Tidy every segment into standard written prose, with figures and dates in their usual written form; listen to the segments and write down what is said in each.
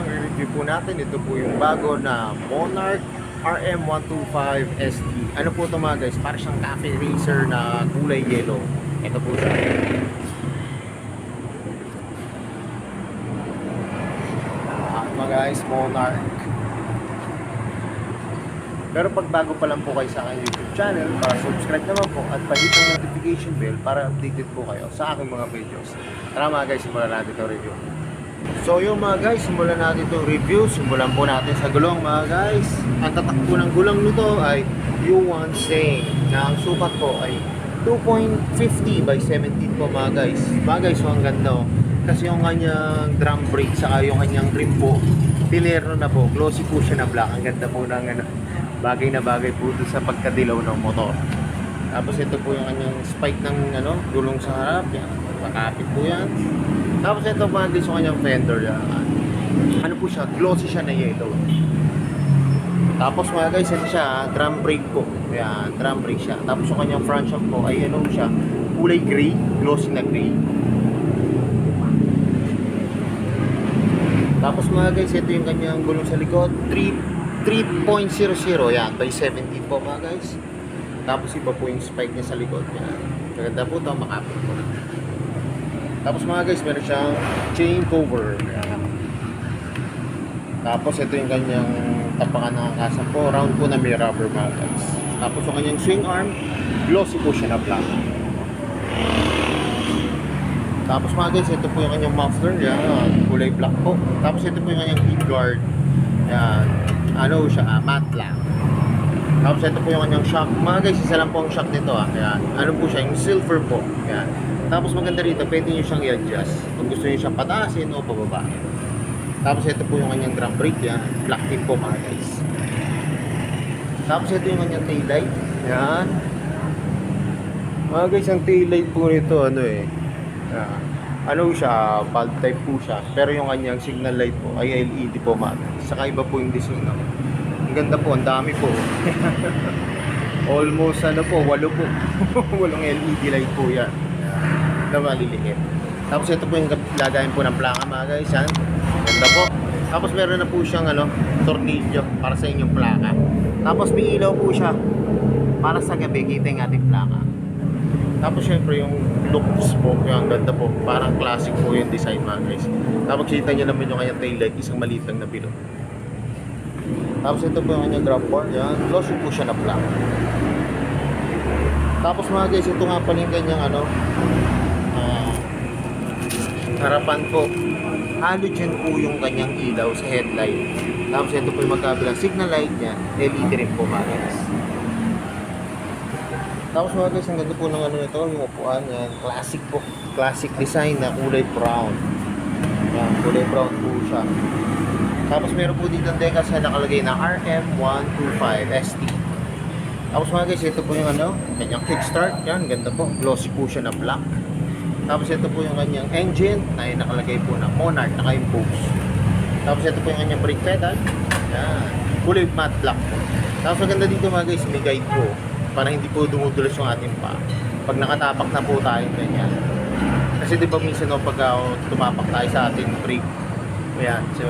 i-review po natin, ito po yung bago na Monarch RM125 ST. Ano po ito mga guys? Para siyang cafe racer na kulay yellow. Ito po siya. Mga guys, Monarch. Pero pag bago pa lang po kayo sa aking YouTube channel, subscribe naman po at pahit ang notification bell para updated po kayo sa aking mga videos. Tara mga guys, simulan natin itong review. So yung mga guys, simulan natin itong review. Simulan po natin sa gulong mga guys. Ang tatak po ng gulong nito ay U1 Sane na ang sukat po ay 2.50 by 17 po mga guys. Mga guys, so ang ganda kasi yung kanyang drum brake saka yung kanyang rim po tinero na po, glossy po siya na black. Ang ganda po ng bagay na bagay po doon sa pagkadilaw ng motor. Tapos ito po yung kanyang spike ng gulong sa harap. Yan, makapit po yan. Tapos ito mga guys yung kanyang fender. Yan. Ano po siya, glossy siya na yellow. Tapos mga guys, ito siya, drum brake po. Yan, drum brake siya. Tapos yung kanyang front shock po ay siya, kulay gray, glossy na gray. Tapos mga guys, ito yung kanyang gulong sa likod, 3.00 yan, by 17 po mga guys. Tapos iba po yung spike niya sa likod. Yan. Maganda po ito, makapit po. Tapos mga guys, meron siyang chain cover. Yan. Tapos ito yung kanyang tapakan ng angkasan po, round po na may rubber mga guys. Tapos yung kanyang swing arm, glossy po siya na black. Tapos mga guys, ito po yung kanyang muffler, yan, kulay black po. Tapos ito po yung kanyang heat guard. Yan, siya, matte lang. Tapos ito po yung kanyang shock. Mga guys, isa lang po ang shock nito Yan, po siya, yung silver po. Yan. Tapos maganda rito, pwede nyo siyang i-adjust. Kung gusto nyo siyang pataasin o pababahin. Tapos ito po yung kanyang drum brake, yan. Black tip po mga guys. Tapos ito yung kanyang tail light. Yan. Mga guys, ang tail light po nito, siya, bulb type po siya. Pero yung kanyang signal light po ay LED po mga guys. Saka iba po yung design. Ang ganda po, ang dami po. Almost 8 po. 8 LED light po yan. Na maliliit. Tapos ito po yung lagayan po ng plaka mga guys. Yan. Ganda po. Tapos meron na po siyang tornilyo para sa inyong plaka. Tapos may ilaw po siya para sa gabi kita yung ating plaka. Tapos syempre yung looks po, yung ganda po. Parang classic po yung design mga guys. Tapos kita nyo naman yung kanyang tail light, isang maliit lang na bilog. Tapos ito po yung kanyang grab bar. Yan. Glossy po siya na black. Tapos mga guys, ito nga pala yung kanyang harapan po. Halogen po yung kanyang ilaw sa headlight. Tapos ito po yung magkabilang signal light niya. LED rin po mga guys. Tapos mga guys, ang ganda po ng ito, yung upuan yan. Classic po. Classic design na kulay brown. Yan, kulay brown po siya. Tapos meron po dito ang decals na nakalagay na RM125 ST. Tapos mga guys, ito po yung kanyang kickstart. Yan, ganda po. Glossy po siya na black. Tapos ito po yung kanyang engine na nakalagay po na Monarch, naka-impose. Tapos ito po yung kanyang brake pedal. Yan, kulay matte black po. Tapos maganda dito mga guys, may guide po para hindi po dumudulas yung ating pa. Pag nakatapak na po tayo ganyan. Kasi di ba minsan pag tumapak tayo sa ating brake, ayan, sa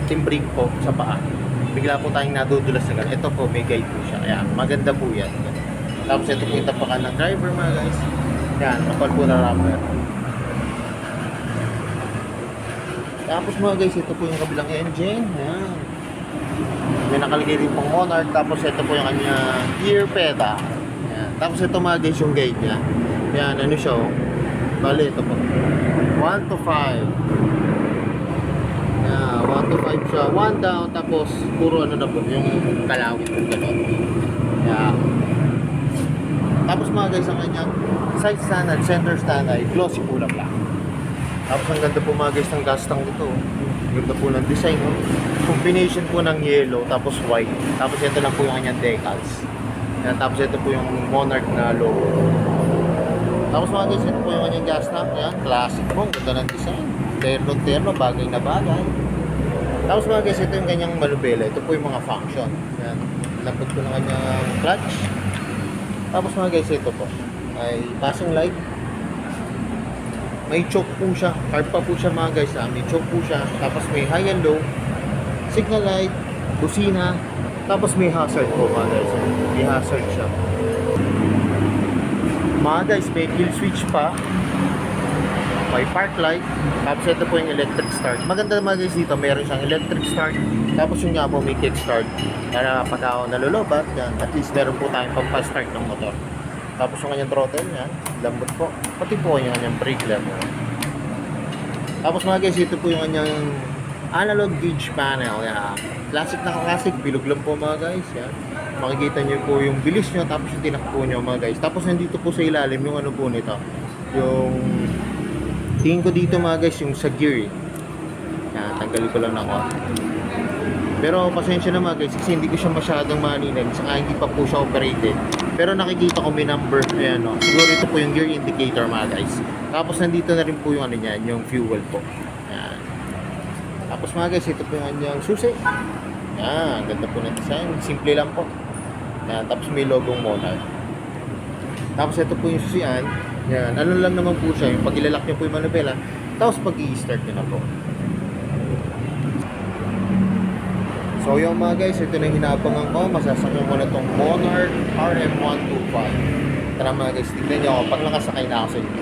ating brake po sa paa, bigla po tayong nadudulas na ganyan. Ito po, may guide po siya. Ayan, maganda po yan. Tapos ito po yung tapakan ng driver mga guys. Yan, kapal po na rubber. Tapos mga guys, ito po yung kabilang engine. Yan. May nakalagay rin pong Monarch. Tapos ito po yung kanya gear pedal. Yan. Tapos ito mga guys yung guide niya. Yan, siya bali, ito po 1 to 5. Yan, 1 to 5 siya. 1 down, tapos puro na po yung kalawit po gano'n. Yan. Tapos mga guys, ang kanyang side stand at center stand ay glossy po na black. Tapos ang ganda po mga guys ng gas tank dito. Ganda po ng design. Combination po ng yellow tapos white. Tapos ito lang po yung kanyang decals. Yan, tapos ito po yung Monarch na logo. Tapos mga guys, ito po yung kanyang gas tank. Yan, classic po. Ganda ng design. Terno, bagay na bagay. Tapos mga guys, ito yung kanyang manubela. Ito po yung mga function. Yan, lapot po ng kanyang clutch. Tapos mga guys, ito po ay passing light. may choke po siya. Carb pa po siya mga guys. May choke po siya. Tapos may high and low, signal light, busina, tapos may hazard po mga guys. May hazard siya. Mga guys, may kill switch pa. May park light. Tapos ito po yung electric start. Maganda mga guys dito, meron siyang electric start. Tapos yung nga po may kick start. Para pag ako nalulobat, yan, at least meron po tayong pampa-start ng motor. Tapos yung kanyang throttle yan, lambot po. Pati po yung kanyang brake lever. Tapos mga guys, ito po yung kanyang analog gauge panel. Yan. Classic na classic, bilog lang po mga guys. Yan. Makikita nyo po yung bilis nyo, tapos yung tinakbo nyo mga guys. Tapos nandito po sa ilalim yung ano po nito. Yung tingin ko dito mga guys, yung sa gear. Yan, tanggalin ko lang ako. Pero pasensya na mga guys, kasi hindi ko siya masyadong maninag, saka hindi pa po siya operated. Pero nakikita ko may number, ayan o. Siguro ito po yung gear indicator mga guys. Tapos nandito na rin po yung ano niyan, yung fuel po. Ayan. Tapos mga guys, ito po yung kanyang susi. Ayan, ganda po ng design. Simple lang po. Ayan, tapos may logong Monarch. Tapos ito po yung susian. Ayan, ano lang naman po siya, yung pag ilalak nyo po yung manubela, tapos pag i-start nyo na po. So yung mga guys, ito na yung hinabangan ko. Masasakyan ko na itong Monarch RM125. Tara mga guys, tignan nyo ako pag nakasakay na ako sa inyo.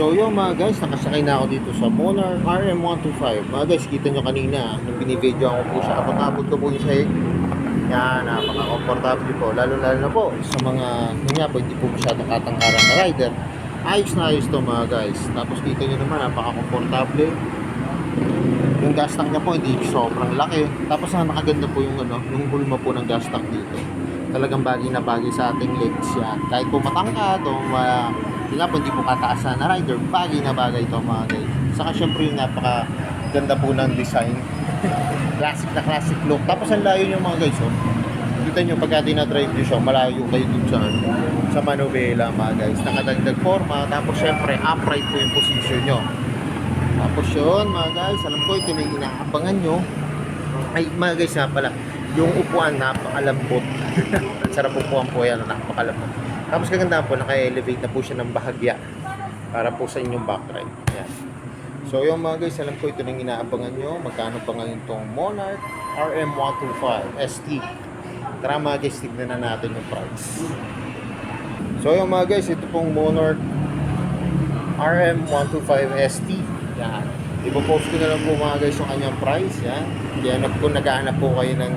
So yung mga guys, nakasakay na ako dito sa Monarch RM125. Mga guys, kita nyo kanina, nung binibidyo ako po siya, abot-abot ko po yung sahig. Yan, napaka-comfortable po. Lalo-lalo na po sa mga, yun nga po, hindi po masyadong katangkaran na rider. Ayos na ayos to mga guys. Tapos kita nyo naman, napaka-comfortable. Yung gas tank niya po, hindi sobrang laki. Tapos nakaganda po yung, yung hulma po ng gas tank dito. Talagang bagay na bagay sa ating legs yan. Kahit po matangkad o hindi po kataasan na rider, bagay na bagay ito mga guys. Saka syempre yung napaka ganda po ng design. Classic na classic look. Tapos ang layo nyo mga guys, oh. Kita nyo pagka dinadrive nyo siya, malayo kayo dun sa manubela mga guys. Nakadagdag forma, tapos syempre upright po yung position nyo. Tapos yun mga guys, alam ko ito na yung inaabangan nyo. Ay mga guys nga pala, yung upuan napakalambot. Ang sarap upuan po yan, napakalambot. Tapos kagandaan po, naka-elevate na po siya ng bahagya para po sa inyong backlight. Yan. So yung mga guys, alam ko ito na yung inaabangan nyo. Magkano pa ngayon itong Monarch RM125 ST. Tara mga guys, tignan na natin yung price. So yung mga guys, ito pong Monarch RM125 ST. Yan. Ipopost ko na lang po mga guys yung kanyang price. Yan. Yan kung naghahanap po kayo ng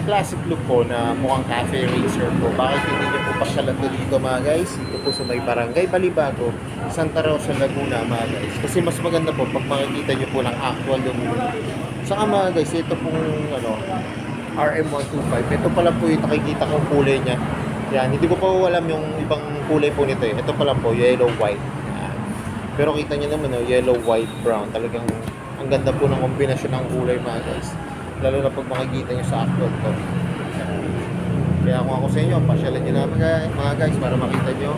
classic look po na mukhang cafe racer po. Bakit hindi nyo po pasyalan to dito mga guys? Ito po sa may barangay Balibago, Santa Rosa, Laguna mga guys. Kasi mas maganda po pag makikita nyo po ng actual yung saka mga guys, ito pong RM125. Ito pala po yung nakikita kong kulay niya. Yan, hindi ko pa alam yung ibang kulay po nito eh. Ito pala po, yellow white. Yan. Pero kita nyo naman, yellow white brown. Talagang ang ganda po ng kombinasyon ng kulay mga guys. Lalo na pag makikita nyo sa actual to. Kaya kung ako sa inyo, pasyalan nyo naman mga guys para makita nyo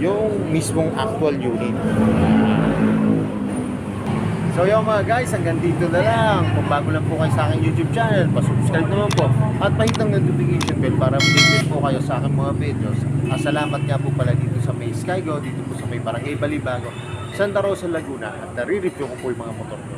yung mismong actual unit. So yung mga guys, hanggang dito na lang. Kung bago lang po kayo sa aking YouTube channel, pasubscribe naman po at pahit ng notification bell para updated po kayo sa aking mga videos. Salamat nga po pala dito sa may Skygo, dito po sa may Barangay Balibago, Santa Rosa, Laguna, at nare-review ko po yung mga motor ko.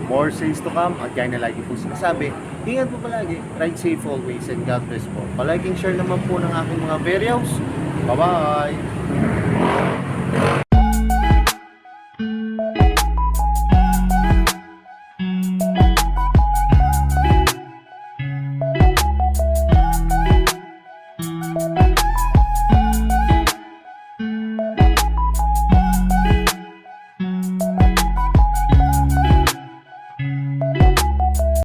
More sales to come at gaya na lagi po sinasabi, ingat po palagi, ride safe always and God bless po. Palaging share naman po ng aking mga videos Bye-bye!